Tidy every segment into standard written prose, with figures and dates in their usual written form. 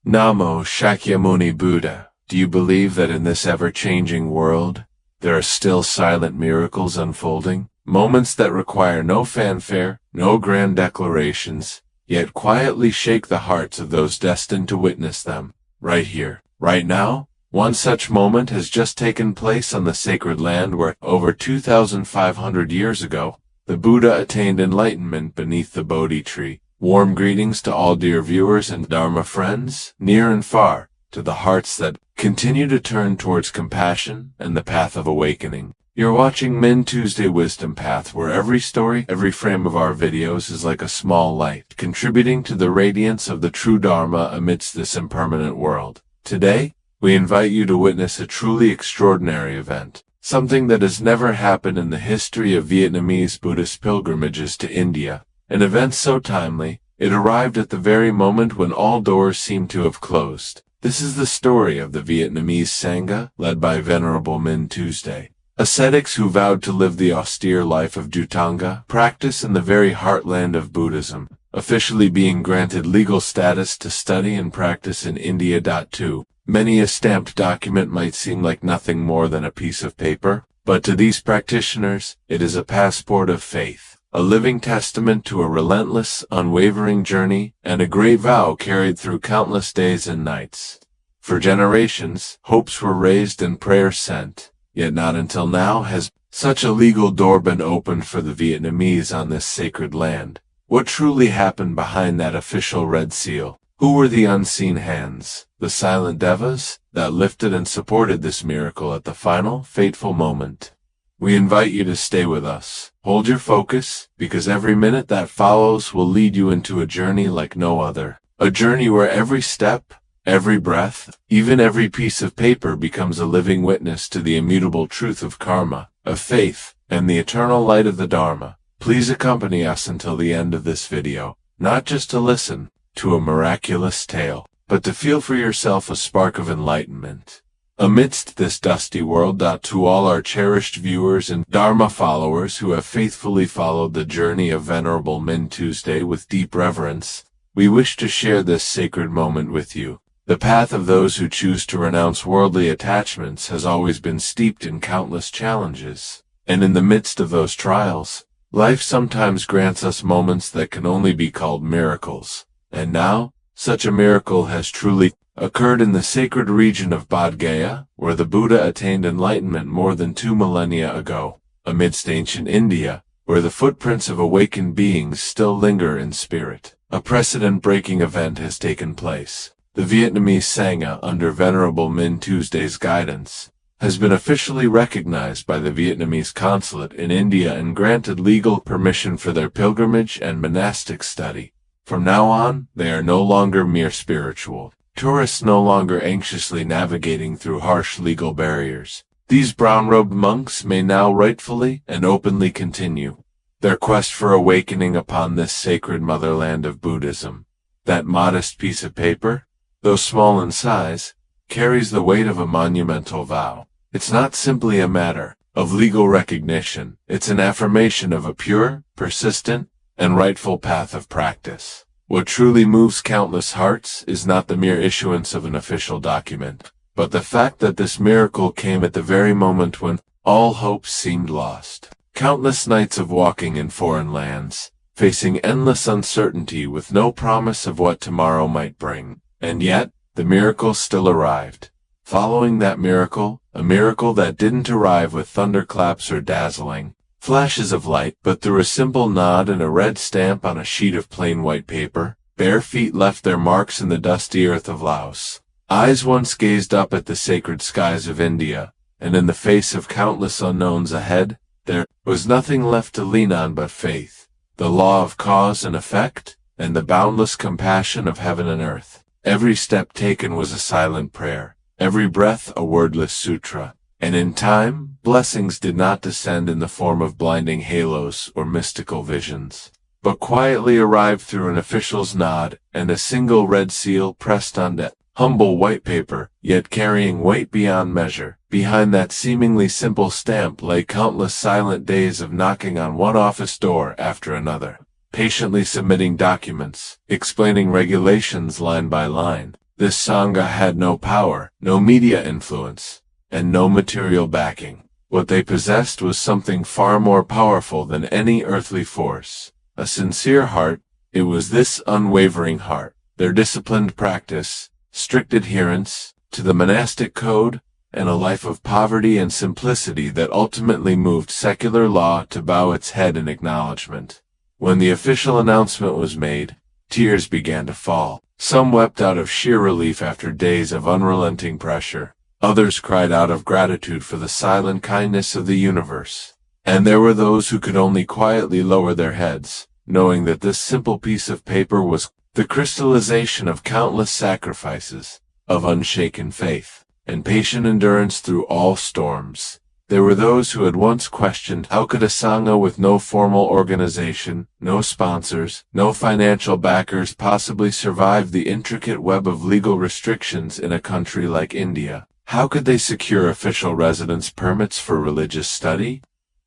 Namo Shakyamuni Buddha. Do you believe that in this ever-changing world, there are still silent miracles unfolding? Moments that require no fanfare, no grand declarations, yet quietly shake the hearts of those destined to witness them. Right here, right now, one such moment has just taken place on the sacred land where, over 2,500 years ago, the Buddha attained enlightenment beneath the Bodhi tree. Warm greetings to all dear viewers and Dharma friends, near and far, to the hearts that continue to turn towards compassion and the path of awakening. You're watching Minh Tuesday Wisdom Path, where every story, every frame of our videos is like a small light, contributing to the radiance of the true Dharma amidst this impermanent world. Today, we invite you to witness a truly extraordinary event, something that has never happened in the history of Vietnamese Buddhist pilgrimages to India. An event so timely, it arrived at the very moment when all doors seemed to have closed. This is the story of the Vietnamese Sangha, led by Venerable Minh Tuesday. Ascetics who vowed to live the austere life of Dhutanga, practice in the very heartland of Buddhism, officially being granted legal status to study and practice in India. 2. Many a stamped document might seem like nothing more than a piece of paper, but to these practitioners, it is a passport of faith. A living testament to a relentless, unwavering journey, and a great vow carried through countless days and nights. For generations, hopes were raised and prayers sent, yet not until now has such a legal door been opened for the Vietnamese on this sacred land. What truly happened behind that official red seal? Who were the unseen hands, the silent devas, that lifted and supported this miracle at the final, fateful moment? We invite you to stay with us. Hold your focus, because every minute that follows will lead you into a journey like no other. A journey where every step, every breath, even every piece of paper becomes a living witness to the immutable truth of karma, of faith, and the eternal light of the Dharma. Please accompany us until the end of this video, not just to listen to a miraculous tale, but to feel for yourself a spark of enlightenment. Amidst this dusty world. To all our cherished viewers and Dharma followers who have faithfully followed the journey of Venerable Minh Tuesday with deep reverence, we wish to share this sacred moment with you. The path of those who choose to renounce worldly attachments has always been steeped in countless challenges, and in the midst of those trials, life sometimes grants us moments that can only be called miracles. And now, such a miracle has truly occurred in the sacred region of Bodh Gaya, where the Buddha attained enlightenment more than 2 millennia ago. Amidst ancient India, where the footprints of awakened beings still linger in spirit, a precedent-breaking event has taken place. The Vietnamese Sangha, under Venerable Minh Tuesday's guidance, has been officially recognized by the Vietnamese consulate in India and granted legal permission for their pilgrimage and monastic study. From now on, they are no longer mere spiritual tourists, no longer anxiously navigating through harsh legal barriers. These brown-robed monks may now rightfully and openly continue their quest for awakening upon this sacred motherland of Buddhism. That modest piece of paper, though small in size, carries the weight of a monumental vow. It's not simply a matter of legal recognition, it's an affirmation of a pure, persistent, and rightful path of practice. What truly moves countless hearts is not the mere issuance of an official document, but the fact that this miracle came at the very moment when all hope seemed lost. Countless nights of walking in foreign lands, facing endless uncertainty with no promise of what tomorrow might bring. And yet, the miracle still arrived. Following that miracle, a miracle that didn't arrive with thunderclaps or dazzling flashes of light, but through a simple nod and a red stamp on a sheet of plain white paper, bare feet left their marks in the dusty earth of Laos. Eyes once gazed up at the sacred skies of India, and in the face of countless unknowns ahead, there was nothing left to lean on but faith, the law of cause and effect, and the boundless compassion of heaven and earth. Every step taken was a silent prayer, every breath a wordless sutra. And in time, blessings did not descend in the form of blinding halos or mystical visions, but quietly arrived through an official's nod and a single red seal pressed on that humble white paper, yet carrying weight beyond measure. Behind that seemingly simple stamp lay countless silent days of knocking on one office door after another, patiently submitting documents, explaining regulations line by line. This Sangha had no power, no media influence, and no material backing. What they possessed was something far more powerful than any earthly force. A sincere heart. It was this unwavering heart, their disciplined practice, strict adherence to the monastic code, and a life of poverty and simplicity that ultimately moved secular law to bow its head in acknowledgement. When the official announcement was made, tears began to fall. Some wept out of sheer relief after days of unrelenting pressure. Others cried out of gratitude for the silent kindness of the universe. And there were those who could only quietly lower their heads, knowing that this simple piece of paper was the crystallization of countless sacrifices, of unshaken faith, and patient endurance through all storms. There were those who had once questioned how could a Sangha with no formal organization, no sponsors, no financial backers possibly survive the intricate web of legal restrictions in a country like India? How could they secure official residence permits for religious study?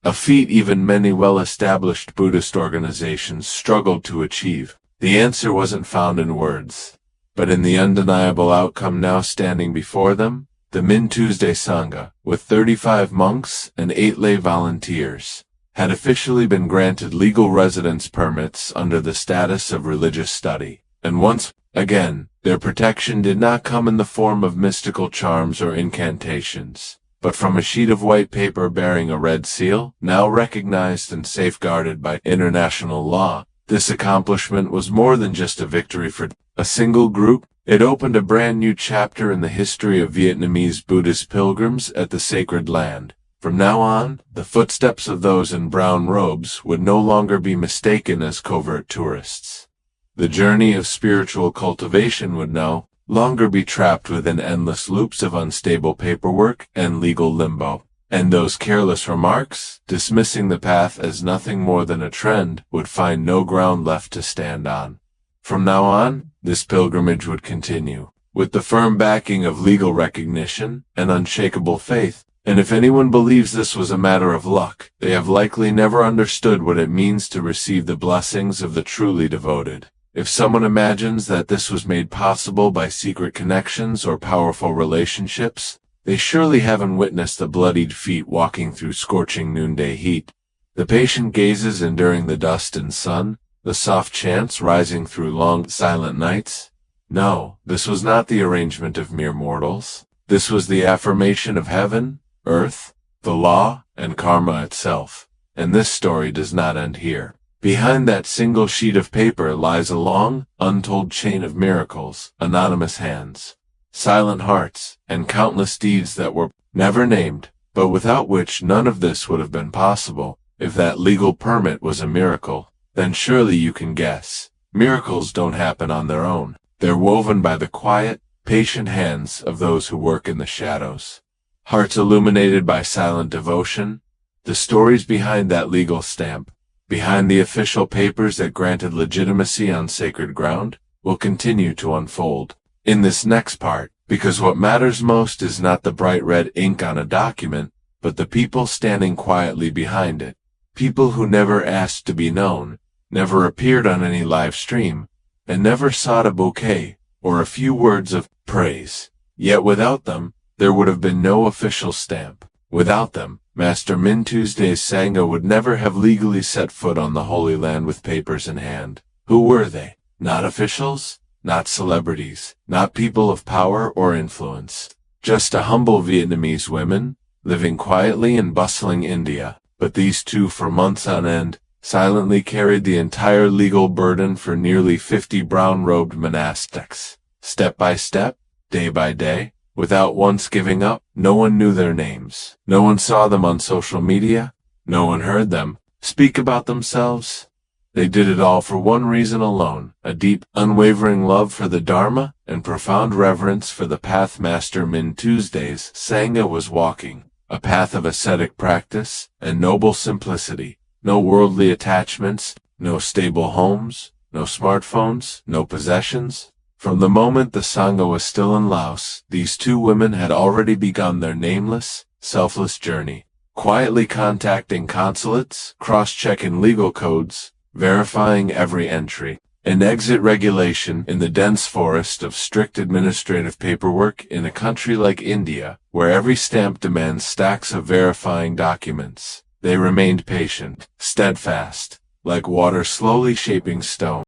A feat even many well-established Buddhist organizations struggled to achieve. The answer wasn't found in words, but in the undeniable outcome now standing before them. The Minh Tue Sangha, with 35 monks and 8 lay volunteers, had officially been granted legal residence permits under the status of religious study. And once again, their protection did not come in the form of mystical charms or incantations, but from a sheet of white paper bearing a red seal, now recognized and safeguarded by international law. This accomplishment was more than just a victory for a single group. It opened a brand new chapter in the history of Vietnamese Buddhist pilgrims at the sacred land. From now on, the footsteps of those in brown robes would no longer be mistaken as covert tourists. The journey of spiritual cultivation would no longer be trapped within endless loops of unstable paperwork and legal limbo. And those careless remarks, dismissing the path as nothing more than a trend, would find no ground left to stand on. From now on, this pilgrimage would continue, with the firm backing of legal recognition and unshakable faith. And if anyone believes this was a matter of luck, they have likely never understood what it means to receive the blessings of the truly devoted. If someone imagines that this was made possible by secret connections or powerful relationships, they surely haven't witnessed the bloodied feet walking through scorching noonday heat, the patient gazes enduring the dust and sun, the soft chants rising through long, silent nights. No, this was not the arrangement of mere mortals. This was the affirmation of heaven, earth, the law, and karma itself. And this story does not end here. Behind that single sheet of paper lies a long, untold chain of miracles, anonymous hands, silent hearts, and countless deeds that were never named, but without which none of this would have been possible. If that legal permit was a miracle, then surely you can guess. Miracles don't happen on their own. They're woven by the quiet, patient hands of those who work in the shadows. Hearts illuminated by silent devotion. The stories behind that legal stamp, behind the official papers that granted legitimacy on sacred ground, will continue to unfold in this next part, because what matters most is not the bright red ink on a document, but the people standing quietly behind it. People who never asked to be known, never appeared on any live stream, and never sought a bouquet or a few words of praise. Yet without them, there would have been no official stamp. Without them, Master Minh Tue's Sangha would never have legally set foot on the Holy Land with papers in hand. Who were they? Not officials, not celebrities, not people of power or influence. Just a humble Vietnamese women, living quietly in bustling India. But these two, for months on end, silently carried the entire legal burden for nearly 50 brown-robed monastics. Step by step, day by day, without once giving up. No one knew their names. No one saw them on social media. No one heard them speak about themselves. They did it all for one reason alone, a deep, unwavering love for the Dharma and profound reverence for the path Master Minh Tue's Sangha was walking, a path of ascetic practice and noble simplicity. No worldly attachments, no stable homes, no smartphones, no possessions. From the moment the Sangha was still in Laos, these two women had already begun their nameless, selfless journey, quietly contacting consulates, cross-checking legal codes, verifying every entry, An exit regulation in the dense forest of strict administrative paperwork in a country like India, where every stamp demands stacks of verifying documents. They remained patient, steadfast, like water slowly shaping stone.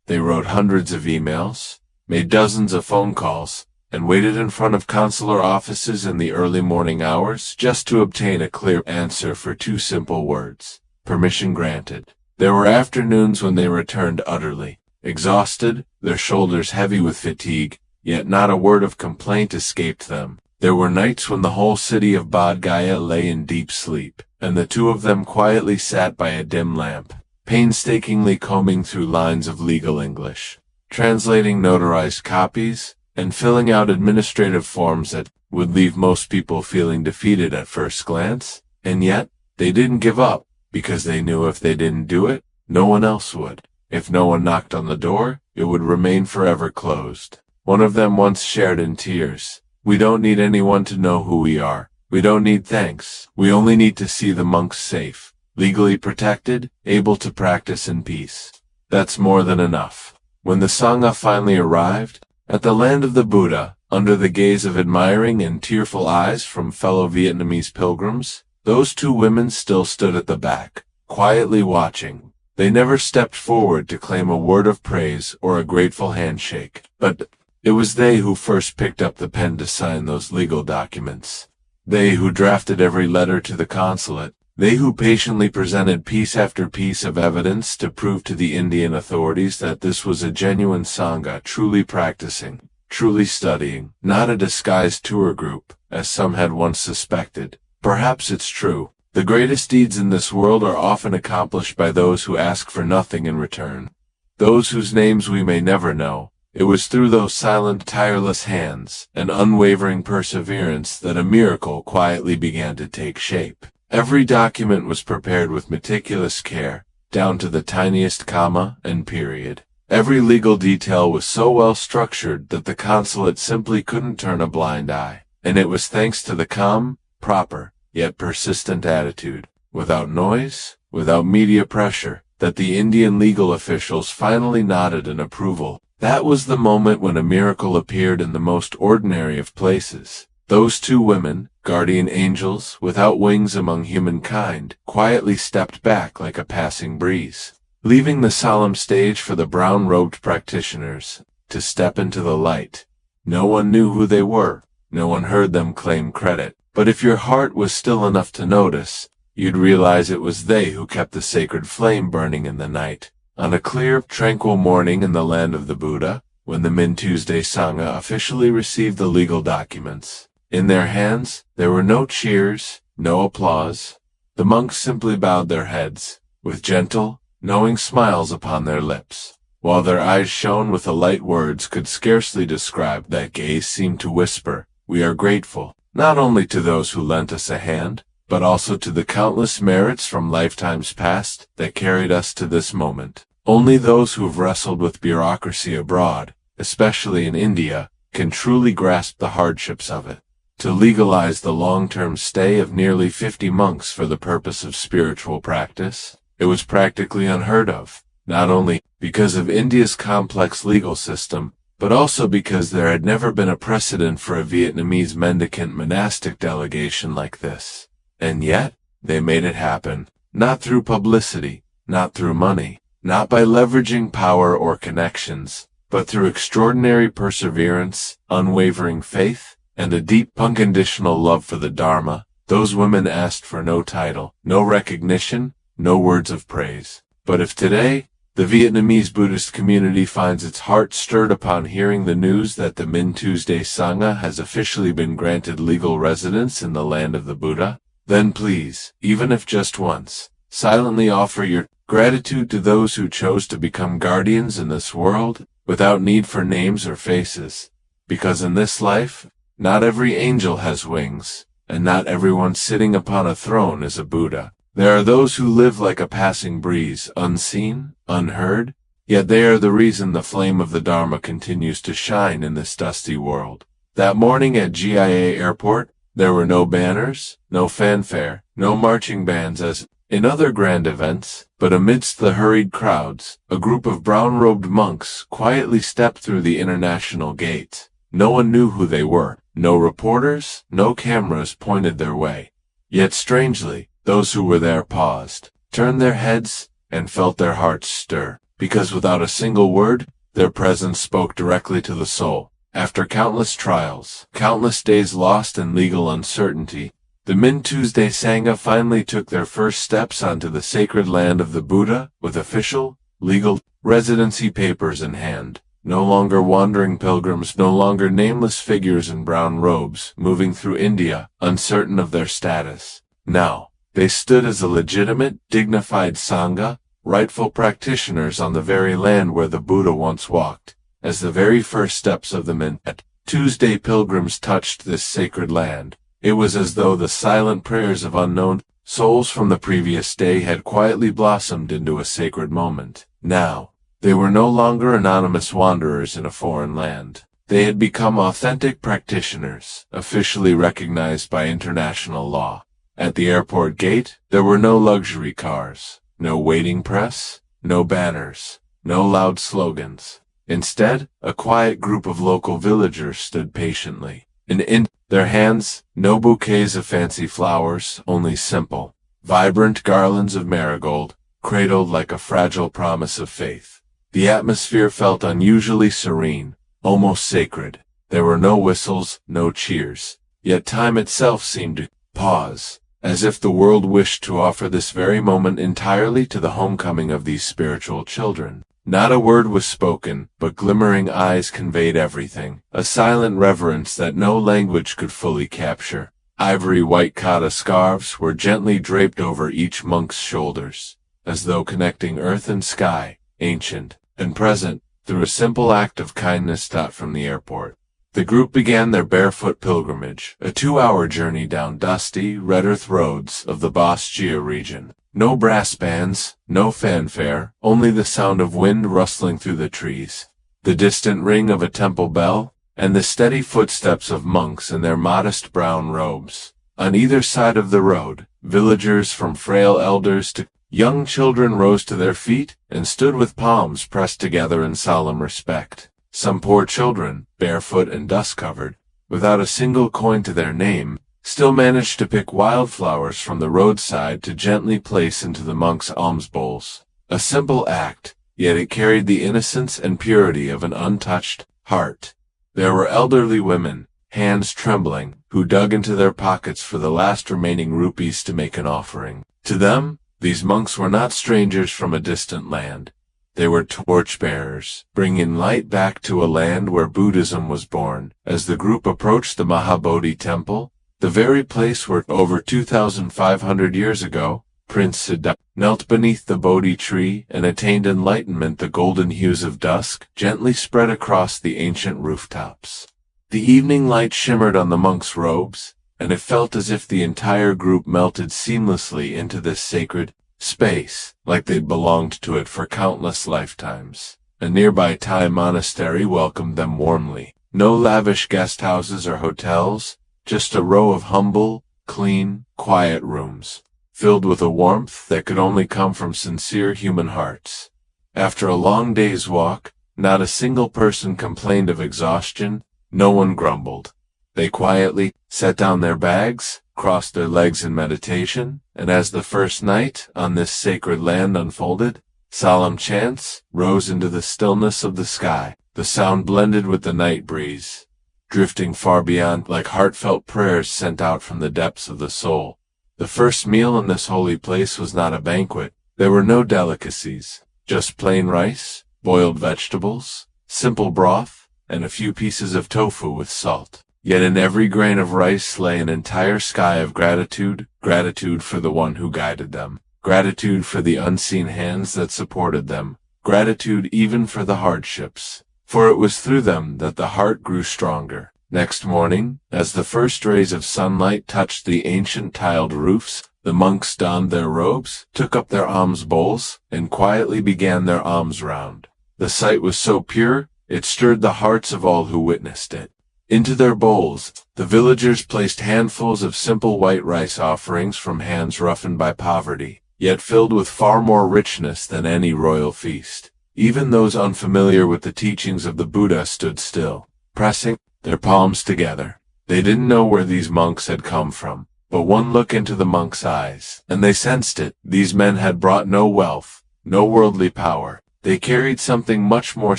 They wrote hundreds of emails, made dozens of phone calls, and waited in front of consular offices in the early morning hours just to obtain a clear answer for two simple words: permission granted. There were afternoons when they returned utterly exhausted, their shoulders heavy with fatigue, yet not a word of complaint escaped them. There were nights when the whole city of Bodh Gaya lay in deep sleep, and the two of them quietly sat by a dim lamp, painstakingly combing through lines of legal English, translating notarized copies, and filling out administrative forms that would leave most people feeling defeated at first glance. And yet, they didn't give up, because they knew if they didn't do it, no one else would. If no one knocked on the door, it would remain forever closed. One of them once shared in tears, "We don't need anyone to know who we are. We don't need thanks. We only need to see the monks safe, legally protected, able to practice in peace. That's more than enough." When the Sangha finally arrived, at the land of the Buddha, under the gaze of admiring and tearful eyes from fellow Vietnamese pilgrims, those two women still stood at the back, quietly watching. They never stepped forward to claim a word of praise or a grateful handshake, but it was they who first picked up the pen to sign those legal documents. They who drafted every letter to the consulate. They who patiently presented piece after piece of evidence to prove to the Indian authorities that this was a genuine Sangha truly practicing, truly studying, not a disguised tour group, as some had once suspected. Perhaps it's true. The greatest deeds in this world are often accomplished by those who ask for nothing in return. Those whose names we may never know. It was through those silent, tireless hands and unwavering perseverance that a miracle quietly began to take shape. Every document was prepared with meticulous care, down to the tiniest comma and period. Every legal detail was so well structured that the consulate simply couldn't turn a blind eye. And it was thanks to the calm, proper, yet persistent attitude, without noise, without media pressure, that the Indian legal officials finally nodded in approval. That was the moment when a miracle appeared in the most ordinary of places. Those two women, guardian angels without wings among humankind, quietly stepped back like a passing breeze, leaving the solemn stage for the brown-robed practitioners to step into the light. No one knew who they were, no one heard them claim credit. But if your heart was still enough to notice, you'd realize it was they who kept the sacred flame burning in the night. On a clear, tranquil morning in the land of the Buddha, when the Minh Tue Sangha officially received the legal documents, in their hands, there were no cheers, no applause. The monks simply bowed their heads, with gentle, knowing smiles upon their lips, while their eyes shone with a light words could scarcely describe. That gaze seemed to whisper, "We are grateful, not only to those who lent us a hand, but also to the countless merits from lifetimes past that carried us to this moment." Only those who've wrestled with bureaucracy abroad, especially in India, can truly grasp the hardships of it. To legalize the long-term stay of nearly 50 monks for the purpose of spiritual practice, it was practically unheard of, not only because of India's complex legal system, but also because there had never been a precedent for a Vietnamese mendicant monastic delegation like this. And yet, they made it happen, not through publicity, not through money, not by leveraging power or connections, but through extraordinary perseverance, unwavering faith, and a deep unconditional love for the Dharma. Those women asked for no title, no recognition, no words of praise. But if today, the Vietnamese Buddhist community finds its heart stirred upon hearing the news that the Minh Tue Sangha has officially been granted legal residence in the land of the Buddha, then please, even if just once, silently offer your gratitude to those who chose to become guardians in this world, without need for names or faces. Because in this life, not every angel has wings, and not everyone sitting upon a throne is a Buddha. There are those who live like a passing breeze, unseen, unheard, yet they are the reason the flame of the Dharma continues to shine in this dusty world. That morning at GIA Airport, there were no banners, no fanfare, no marching bands as in other grand events, but amidst the hurried crowds, a group of brown-robed monks quietly stepped through the international gate. No one knew who they were. No reporters, no cameras pointed their way. Yet strangely, those who were there paused, turned their heads, and felt their hearts stir, because without a single word, their presence spoke directly to the soul. After countless trials, countless days lost in legal uncertainty, the Minh Tuesday Sangha finally took their first steps onto the sacred land of the Buddha, with official, legal, residency papers in hand. No longer wandering pilgrims, no longer nameless figures in brown robes, moving through India, uncertain of their status. Now, they stood as a legitimate, dignified Sangha, rightful practitioners on the very land where the Buddha once walked. As the very first steps of the Minh Tuesday pilgrims touched this sacred land, it was as though the silent prayers of unknown souls from the previous day had quietly blossomed into a sacred moment. Now, they were no longer anonymous wanderers in a foreign land. They had become authentic practitioners, officially recognized by international law. At the airport gate, there were no luxury cars, no waiting press, no banners, no loud slogans. Instead, a quiet group of local villagers stood patiently. In their hands, no bouquets of fancy flowers, only simple, vibrant garlands of marigold, cradled like a fragile promise of faith. The atmosphere felt unusually serene, almost sacred. There were no whistles, no cheers. Yet time itself seemed to pause, as if the world wished to offer this very moment entirely to the homecoming of these spiritual children. Not a word was spoken, but glimmering eyes conveyed everything, a silent reverence that no language could fully capture. Ivory white kata scarves were gently draped over each monk's shoulders, as though connecting earth and sky, ancient and present, through a simple act of kindness taught from the airport. The group began their barefoot pilgrimage, a 2-hour journey down dusty, red earth roads of the Bosgia region. No brass bands, no fanfare, only the sound of wind rustling through the trees, the distant ring of a temple bell, and the steady footsteps of monks in their modest brown robes. On either side of the road, villagers from frail elders to young children rose to their feet and stood with palms pressed together in solemn respect. Some poor children, barefoot and dust-covered, without a single coin to their name, still managed to pick wildflowers from the roadside to gently place into the monks' alms bowls. A simple act, yet it carried the innocence and purity of an untouched heart. There were elderly women, hands trembling, who dug into their pockets for the last remaining rupees to make an offering. To them, these monks were not strangers from a distant land. They were torchbearers, bringing light back to a land where Buddhism was born. As the group approached the Mahabodhi temple, the very place where, over 2,500 years ago, Prince Siddhartha knelt beneath the Bodhi tree and attained enlightenment, the golden hues of dusk gently spread across the ancient rooftops. The evening light shimmered on the monks' robes, and it felt as if the entire group melted seamlessly into this sacred space, like they'd belonged to it for countless lifetimes. A nearby Thai monastery welcomed them warmly. No lavish guest houses or hotels, just a row of humble, clean, quiet rooms, filled with a warmth that could only come from sincere human hearts. After a long day's walk, not a single person complained of exhaustion, no one grumbled. They quietly set down their bags, crossed their legs in meditation, and as the first night on this sacred land unfolded, solemn chants rose into the stillness of the sky. The sound blended with the night breeze, drifting far beyond like heartfelt prayers sent out from the depths of the soul. The first meal in this holy place was not a banquet. There were no delicacies, just plain rice, boiled vegetables, simple broth, and a few pieces of tofu with salt. Yet in every grain of rice lay an entire sky of gratitude, gratitude for the one who guided them, gratitude for the unseen hands that supported them, gratitude even for the hardships, for it was through them that the heart grew stronger. Next morning, as the first rays of sunlight touched the ancient tiled roofs, the monks donned their robes, took up their alms bowls, and quietly began their alms round. The sight was so pure, it stirred the hearts of all who witnessed it. Into their bowls, the villagers placed handfuls of simple white rice offerings from hands roughened by poverty. yet filled with far more richness than any royal feast. Even those unfamiliar with the teachings of the Buddha stood still, pressing their palms together. They didn't know where these monks had come from, but one look into the monks' eyes, and they sensed it. These men had brought no wealth, no worldly power. They carried something much more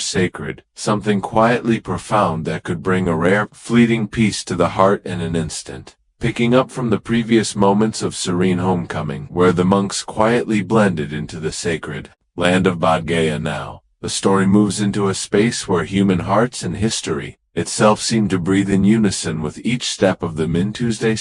sacred, something quietly profound that could bring a rare, fleeting peace to the heart in an instant. Picking up from the previous moments of serene homecoming, where the monks quietly blended into the sacred land of Bodh Gaya now, the story moves into a space where human hearts and history itself seem to breathe in unison with each step of the Minh Tuesday.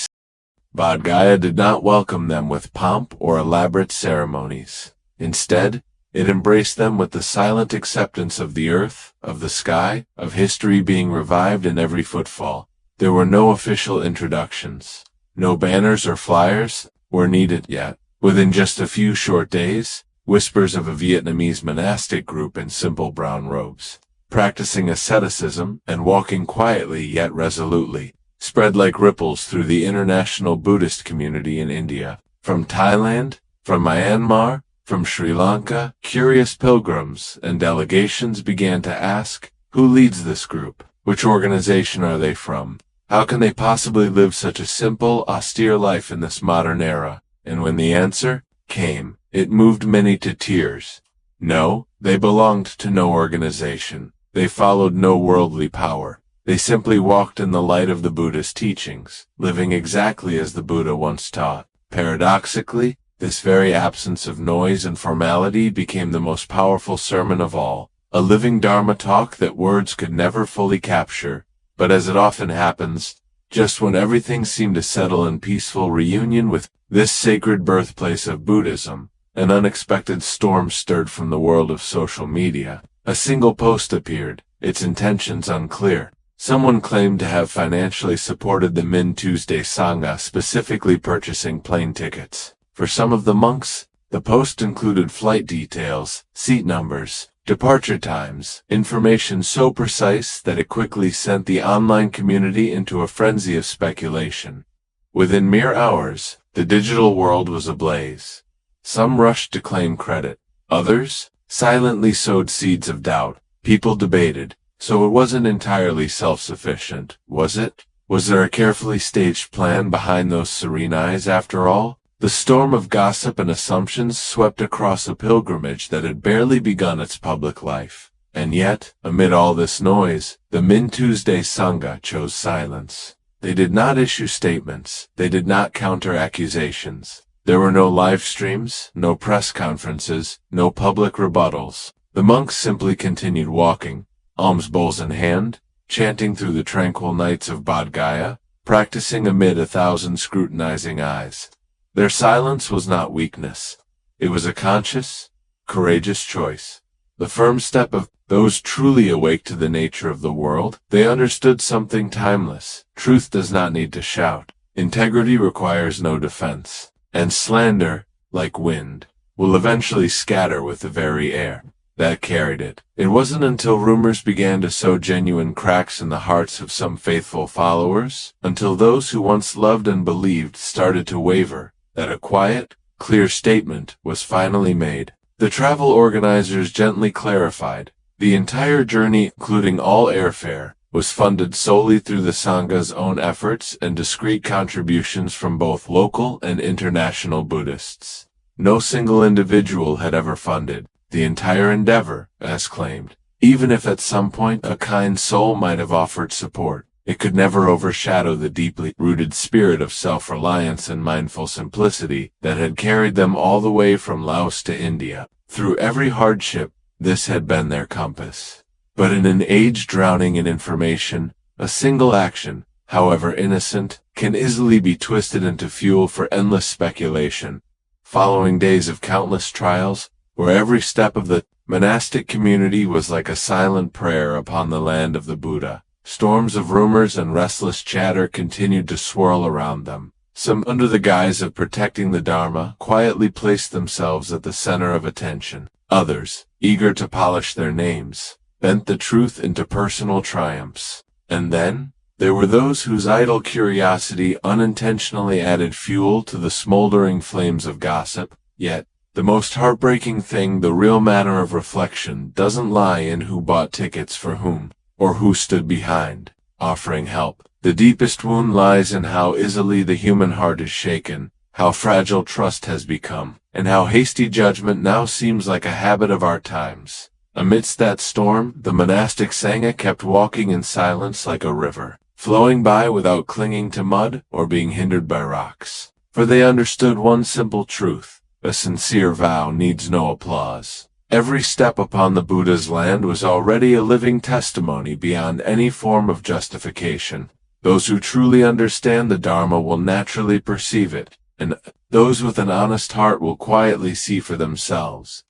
Bodh Gaya did not welcome them with pomp or elaborate ceremonies. Instead, it embraced them with the silent acceptance of the earth, of the sky, of history being revived in every footfall. There were no official introductions. No banners or flyers were needed yet. Within just a few short days, whispers of a Vietnamese monastic group in simple brown robes, practicing asceticism and walking quietly yet resolutely, spread like ripples through the international Buddhist community in India. From Thailand, from Myanmar, from Sri Lanka, curious pilgrims and delegations began to ask, who leads this group? Which organization are they from? How can they possibly live such a simple, austere life in this modern era? And when the answer came, it moved many to tears. No, they belonged to no organization. They followed no worldly power. They simply walked in the light of the Buddha's teachings, living exactly as the Buddha once taught. Paradoxically, this very absence of noise and formality became the most powerful sermon of all, a living Dharma talk that words could never fully capture. But as it often happens, just when everything seemed to settle in peaceful reunion with this sacred birthplace of Buddhism, an unexpected storm stirred from the world of social media. A single post appeared, its intentions unclear. Someone claimed to have financially supported the Minh Tuesday Sangha, specifically purchasing plane tickets. For some of the monks, the post included flight details, seat numbers, departure times, information so precise that it quickly sent the online community into a frenzy of speculation. Within mere hours, the digital world was ablaze. Some rushed to claim credit. Others silently sowed seeds of doubt. People debated. So it wasn't entirely self-sufficient, was it? Was there a carefully staged plan behind those serene eyes after all? The storm of gossip and assumptions swept across a pilgrimage that had barely begun its public life. And yet, amid all this noise, the Minh Tuesday Sangha chose silence. They did not issue statements. They did not counter accusations. There were no live streams, no press conferences, no public rebuttals. The monks simply continued walking, alms bowls in hand, chanting through the tranquil nights of Bodh Gaya, practicing amid 1,000 scrutinizing eyes. Their silence was not weakness. It was a conscious, courageous choice. The firm step of those truly awake to the nature of the world. They understood something timeless. Truth does not need to shout. Integrity requires no defense. And slander, like wind, will eventually scatter with the very air that carried it. It wasn't until rumors began to sow genuine cracks in the hearts of some faithful followers, until those who once loved and believed started to waver, that a quiet, clear statement was finally made. The travel organizers gently clarified, the entire journey, including all airfare, was funded solely through the Sangha's own efforts and discreet contributions from both local and international Buddhists. No single individual had ever funded the entire endeavor, as claimed. Even if at some point a kind soul might have offered support, it could never overshadow the deeply rooted spirit of self-reliance and mindful simplicity that had carried them all the way from Laos to India. Through every hardship, this had been their compass. But in an age drowning in information, a single action, however innocent, can easily be twisted into fuel for endless speculation. Following days of countless trials, where every step of the monastic community was like a silent prayer upon the land of the Buddha, storms of rumors and restless chatter continued to swirl around them. Some, under the guise of protecting the Dharma, quietly placed themselves at the center of attention. Others, eager to polish their names, bent the truth into personal triumphs. And then, there were those whose idle curiosity unintentionally added fuel to the smoldering flames of gossip. Yet, The most heartbreaking thing, the real matter of reflection, doesn't lie in who bought tickets for whom, or who stood behind, offering help. The deepest wound lies in how easily the human heart is shaken, how fragile trust has become, and how hasty judgment now seems like a habit of our times. Amidst that storm, the monastic Sangha kept walking in silence like a river, flowing by without clinging to mud or being hindered by rocks. For they understood one simple truth: a sincere vow needs no applause. Every step upon the Buddha's land was already a living testimony beyond any form of justification. Those who truly understand the Dharma will naturally perceive it, and those with an honest heart will quietly see for themselves.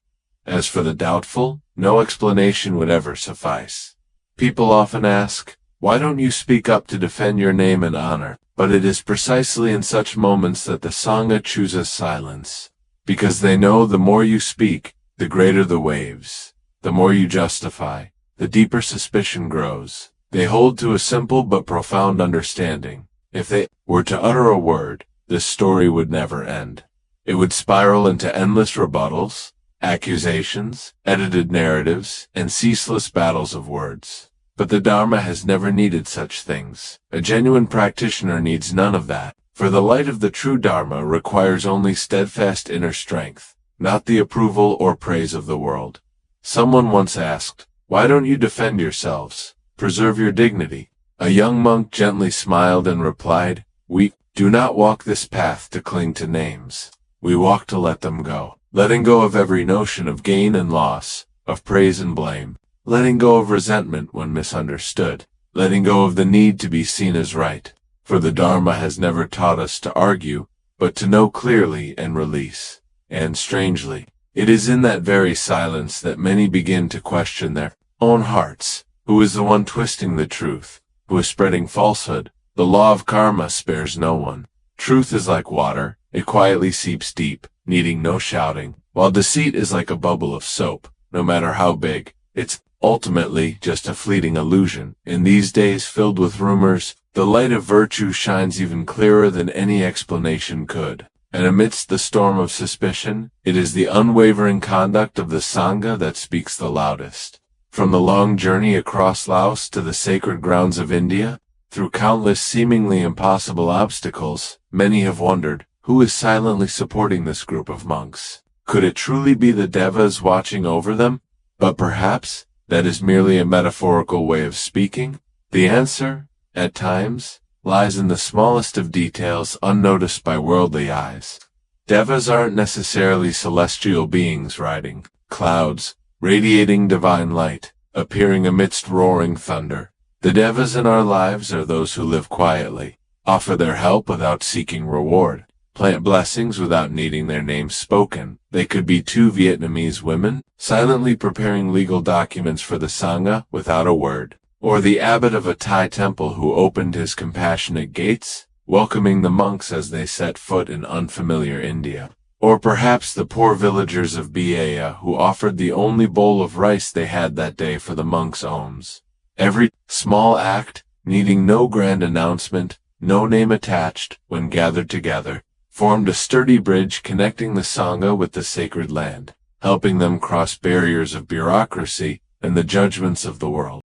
As for the doubtful, no explanation would ever suffice. People often ask, "Why don't you speak up to defend your name and honor?" But it is precisely in such moments that the Sangha chooses silence. Because they know the more you speak, the greater the waves. The more you justify, the deeper suspicion grows. They hold to a simple but profound understanding. If they were to utter a word, this story would never end. It would spiral into endless rebuttals, accusations, edited narratives, and ceaseless battles of words. But the Dharma has never needed such things. A genuine practitioner needs none of that, for the light of the true Dharma requires only steadfast inner strength, not the approval or praise of the world. Someone once asked, "Why don't you defend yourselves? Preserve your dignity." A young monk gently smiled and replied, "We do not walk this path to cling to names. We walk to let them go. Letting go of every notion of gain and loss, of praise and blame. Letting go of resentment when misunderstood. Letting go of the need to be seen as right. For the Dharma has never taught us to argue, but to know clearly and release." And strangely, it is in that very silence that many begin to question their own hearts. Who is the one twisting the truth? Who is spreading falsehood? The law of karma spares no one. Truth is like water, it quietly seeps deep, needing no shouting, while deceit is like a bubble of soap. No matter how big, it's ultimately just a fleeting illusion. In these days filled with rumors, the light of virtue shines even clearer than any explanation could. And amidst the storm of suspicion, it is the unwavering conduct of the Sangha that speaks the loudest. From the long journey across Laos to the sacred grounds of India, through countless seemingly impossible obstacles, many have wondered, who is silently supporting this group of monks? Could it truly be the Devas watching over them? But perhaps that is merely a metaphorical way of speaking. The answer, at times, lies in the smallest of details unnoticed by worldly eyes. Devas aren't necessarily celestial beings riding clouds, radiating divine light, appearing amidst roaring thunder. The Devas in our lives are those who live quietly, offer their help without seeking reward, plant blessings without needing their names spoken. They could be two Vietnamese women, silently preparing legal documents for the Sangha without a word, or the abbot of a Thai temple who opened his compassionate gates, welcoming the monks as they set foot in unfamiliar India. Or perhaps the poor villagers of Biaya who offered the only bowl of rice they had that day for the monks' alms. Every small act, needing no grand announcement, no name attached, when gathered together, formed a sturdy bridge connecting the Sangha with the sacred land, helping them cross barriers of bureaucracy and the judgments of the world.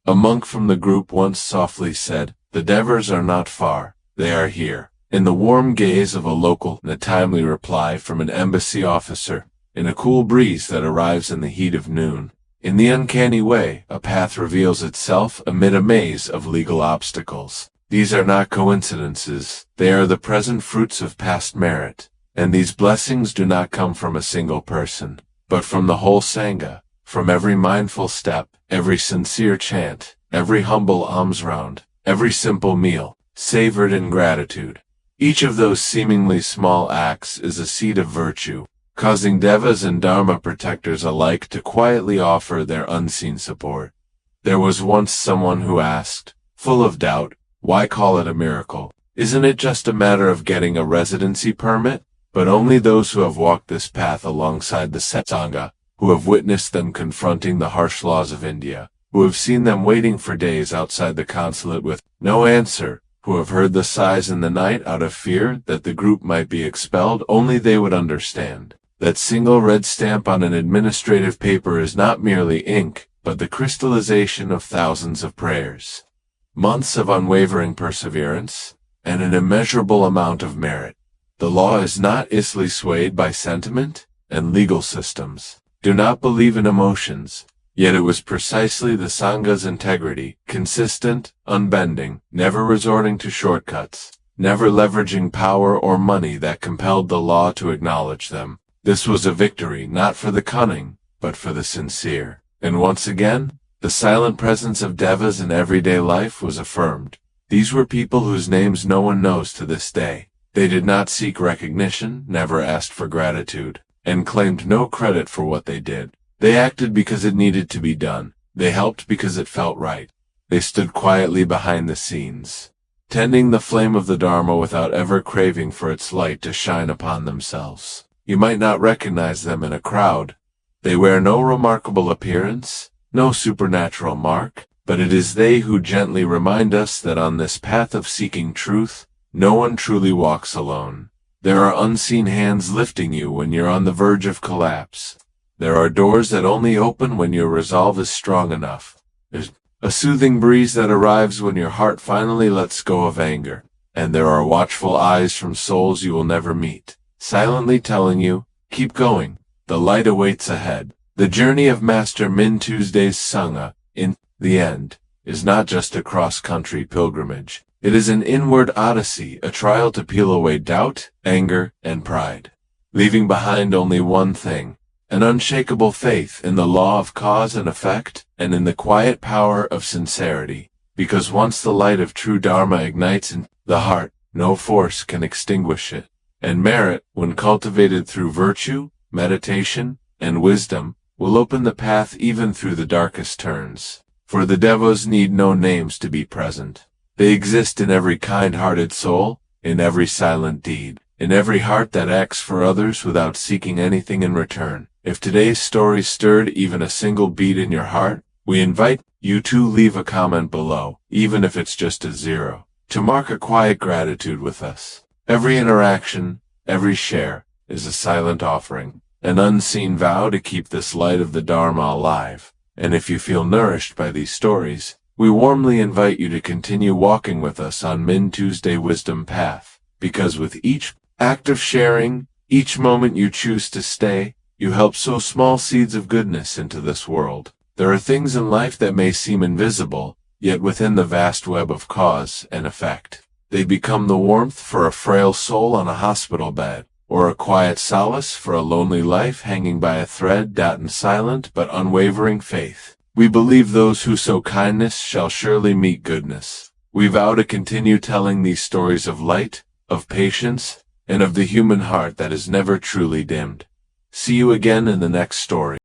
A monk from the group once softly said, "The Devas are not far, they are here." In the warm gaze of a local, and a timely reply from an embassy officer, in a cool breeze that arrives in the heat of noon. In the uncanny way, a path reveals itself amid a maze of legal obstacles. These are not coincidences, they are the present fruits of past merit. And these blessings do not come from a single person, but from the whole Sangha, from every mindful step, every sincere chant, every humble alms round, every simple meal, savored in gratitude. Each of those seemingly small acts is a seed of virtue, causing Devas and Dharma protectors alike to quietly offer their unseen support. There was once someone who asked, full of doubt, why call it a miracle? Isn't it just a matter of getting a residency permit? But only those who have walked this path alongside the Sangha, who have witnessed them confronting the harsh laws of India, who have seen them waiting for days outside the consulate with no answer, who have heard the sighs in the night out of fear that the group might be expelled, only they would understand. That single red stamp on an administrative paper is not merely ink, but the crystallization of thousands of prayers, months of unwavering perseverance, and an immeasurable amount of merit. The law is not easily swayed by sentiment and legal systems. Do not believe in emotions. Yet it was precisely the Sangha's integrity, consistent, unbending, never resorting to shortcuts, never leveraging power or money, that compelled the law to acknowledge them. This was a victory not for the cunning, but for the sincere. And once again, the silent presence of devas in everyday life was affirmed. These were people whose names no one knows to this day. They did not seek recognition, never asked for gratitude, and claimed no credit for what they did. They acted because it needed to be done. They helped because it felt right. They stood quietly behind the scenes, tending the flame of the Dharma without ever craving for its light to shine upon themselves. You might not recognize them in a crowd. They wear no remarkable appearance, no supernatural mark, but it is they who gently remind us that on this path of seeking truth, no one truly walks alone. There are unseen hands lifting you when you're on the verge of collapse. There are doors that only open when your resolve is strong enough. There's a soothing breeze that arrives when your heart finally lets go of anger. And there are watchful eyes from souls you will never meet, silently telling you, keep going, the light awaits ahead. The journey of Master Minh Tue's Sangha, in the end, is not just a cross-country pilgrimage. It is an inward odyssey, a trial to peel away doubt, anger, and pride, leaving behind only one thing: an unshakable faith in the law of cause and effect, and in the quiet power of sincerity. Because once the light of true Dharma ignites in the heart, no force can extinguish it. And merit, when cultivated through virtue, meditation, and wisdom, will open the path even through the darkest turns. For the devas need no names to be present. They exist in every kind-hearted soul, in every silent deed, in every heart that acts for others without seeking anything in return. If today's story stirred even a single beat in your heart, we invite you to leave a comment below, even if it's just a 0, to mark a quiet gratitude with us. Every interaction, every share, is a silent offering, an unseen vow to keep this light of the Dharma alive. And if you feel nourished by these stories, we warmly invite you to continue walking with us on Minh Tue's wisdom path, because with each act of sharing, each moment you choose to stay, you help sow small seeds of goodness into this world. There are things in life that may seem invisible, yet within the vast web of cause and effect, they become the warmth for a frail soul on a hospital bed, or a quiet solace for a lonely life hanging by a thread. In silent but unwavering faith, we believe those who sow kindness shall surely meet goodness. We vow to continue telling these stories of light, of patience, and of the human heart that is never truly dimmed. See you again in the next story.